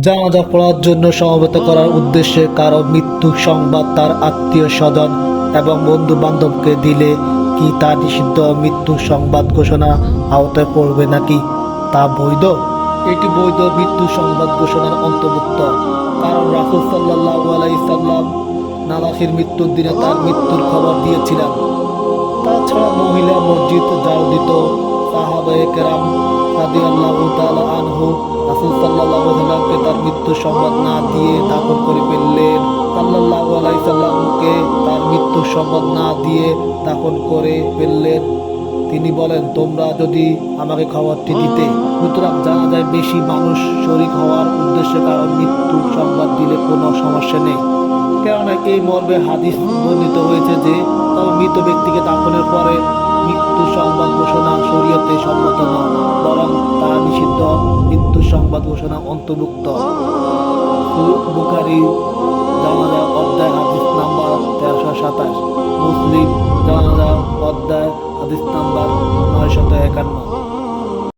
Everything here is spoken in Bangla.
জানাজা পড়ার জন্য সমবেত করার উদ্দেশ্যে কারো মৃত্যু সংবাদ তার আত্মীয় স্বজন এবং বন্ধু বান্ধবকে দিলে কি তা নিষিদ্ধ মৃত্যু সংবাদ ঘোষণা আওতায় পড়বে নাকি তা বৈধ? এটি বৈধ মৃত্যু সংবাদ ঘোষণার অন্তর্ভুক্ত, কারণ রাসূল সাল্লাল্লাহু আলাইহি সাল্লাম নালাখির মৃত্যুর দিনে তার মৃত্যুর খবর দিয়েছিলেন। তাছাড়া মহিলা মসজিদ ঝাড়ু দিত। সাহাবায়ে কেরাম রাদিয়াল্লাহু তাআলা আনহু রাসূল সাল্লাল্লাহু আলাইহি সাল্লামকে তার মৃত্যুর সংবাদ না দিয়ে দাফন করে ফেললেন। সাল্লাল্লাহু আলাইহি সাল্লামকে তার মৃত্যুর সংবাদ না দিয়ে দাফন করে ফেললেন। তিনি বলেন, তোমরা যদি আমাকে খবরটি দিতে। সুতরাং জানা যায় বেশি মানুষ শরীক হওয়ার উদ্দেশ্যে কারণ মৃত্যুর সংবাদ দিলে কোনো সমস্যা নেই, কেননা এই মর্মে হাদিস বর্ণিত হয়েছে যে তবে মৃত ব্যক্তিকে দাফনের পরে মৃত্যু সংবাদ ঘোষণা শরীয়তে সম্মত নয়, বরং তা নিষিদ্ধ মৃত্যু সংবাদ ঘোষণা অন্তর্ভুক্ত। বুখারী জানাজা অধ্যায় হাদিস নাম্বার 1327, মুসলিম জানাজা অধ্যায় হাদিস নাম্বার 951।